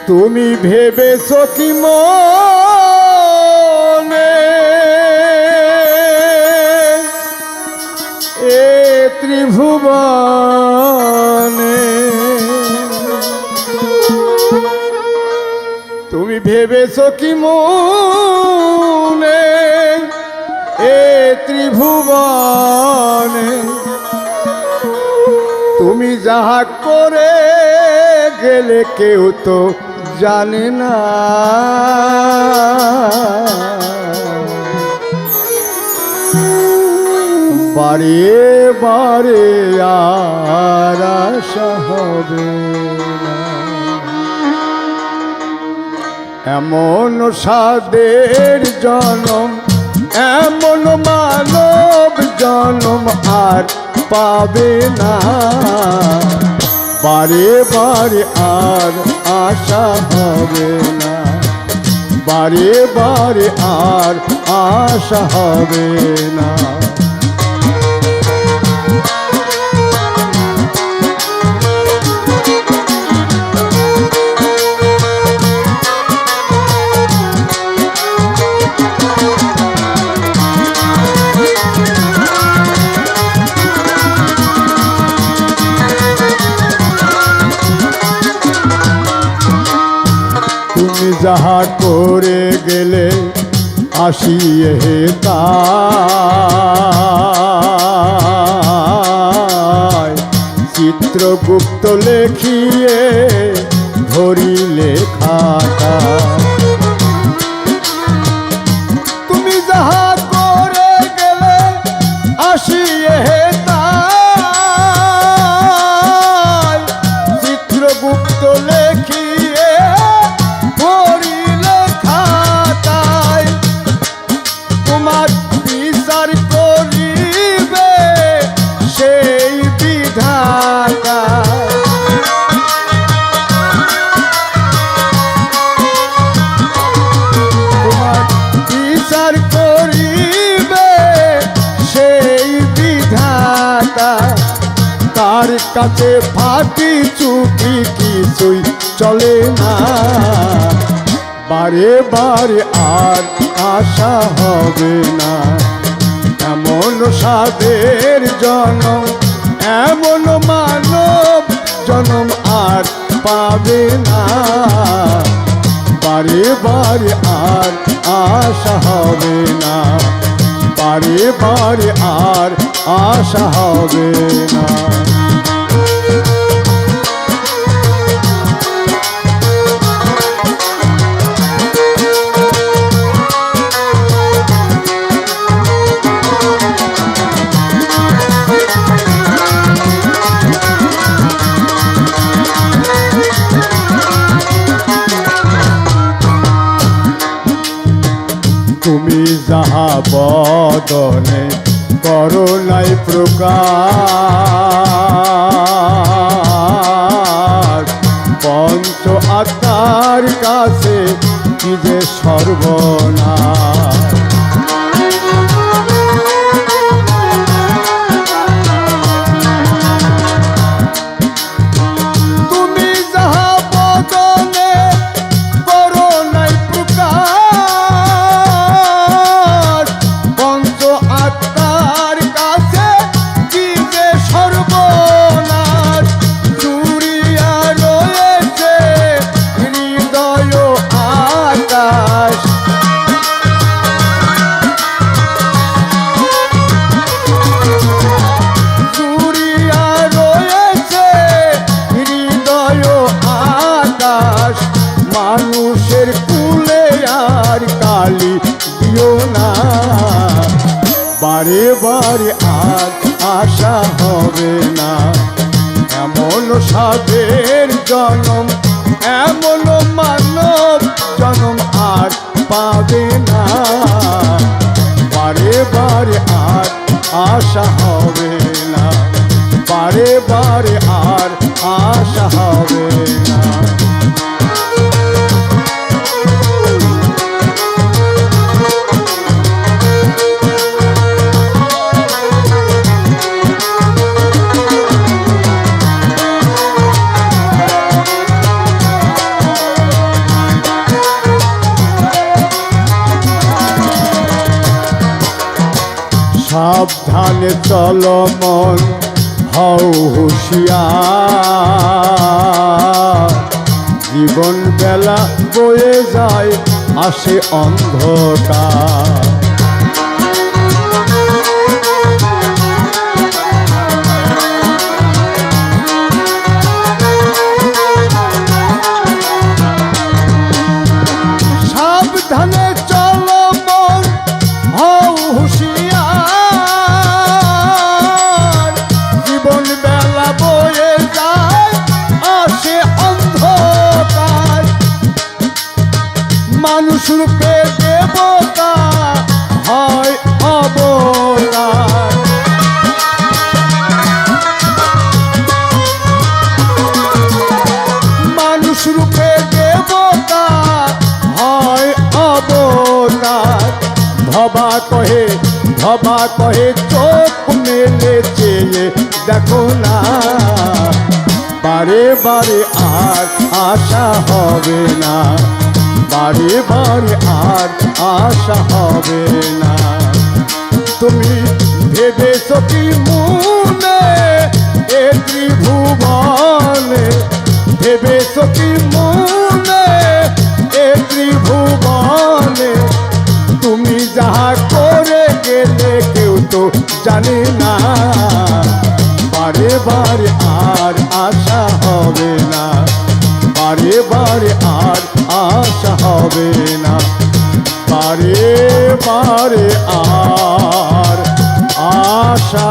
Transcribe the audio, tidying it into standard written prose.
তুমি ভেবেছো কি মনে এ ত্রিভুবনে তুমি ভেবেছো কি মনে এ ত্রিভুবনে তুমি যাহা করে গেলে কেউ তো জানে না বারে বারে আর আশা হবে না এমন সাদের জনম এমন মানব জনম আর পাবে না বারে বারে আর আশা হবে না বারে বারে আর আশা হবে না তুমি যাহা করে গেলে আসিয়ে তাই চিত্রগুপ্ত লেখিয়ে ধরিলে খাতা তুমি যাহা করে গেলে আসিয়ে তাই চিত্রগুপ্ত লেখিয়ে তোমার বিচার করিবে সেই বিধাতা তোমার বিচার করিবে সেই বিধাতা তার কাছে ফাঁকি চুকি কিছুই চলে না বারে বারে আর আশা হবে না এমন সাদের জনম এমন মানব জনম আর পাবে না বারে বারে আর আশা হবে না বারে বারে আর আশা হবে না তুমি যাহা বদনে করো নাই প্রকাশ পঞ্চ আত্মার কাছে কি যে সর্বনাশ তুমি যাহা বদনে করো নাই প্রকাশ পঞ্চ আত্মার কাছে কি যে সর্বনাশ জুড়িয়া রয়েছে হৃদয় আকাশ জুড়িয়া রয়েছে হৃদয় আকাশ মানুষের কুলে আর কালি দিও না বারে বারে আর আশা হবে না এমন সাদের জনম এমন মানব জনম আর পাবে না বারে বারে আর আশা হবে না বারে বারে আর আশা হবে না সাবধানে চলো মন হও হুঁশিয়ার, জীবন বেলা বয়ে যায় আসে অন্ধকার। সাবধানে চলো মন হও হুঁশিয়ার, জীবন বেলা বয়ে যায় আসে অন্ধকার। মানুষ রূপে দেবতা হয় অবতার, মানুষ রূপে দেবতা হয় অবতার। ভবা কহে চোখ মেলে চেয়ে দেখো না, বারে বারে আর আশা হবে না, বারে বারে আর আশা হবে না। তুমি ভেবেছ কি মনে এ ত্রিভুবনে, ভেবেছ কি মনে এ ত্রিভুবনে, তুমি যাহা করে গেলে কেউ তো জানে না, বারে বারে আর আশা হবে না, বারে বারে আর আশা হবে না, বারে বারে আর আশা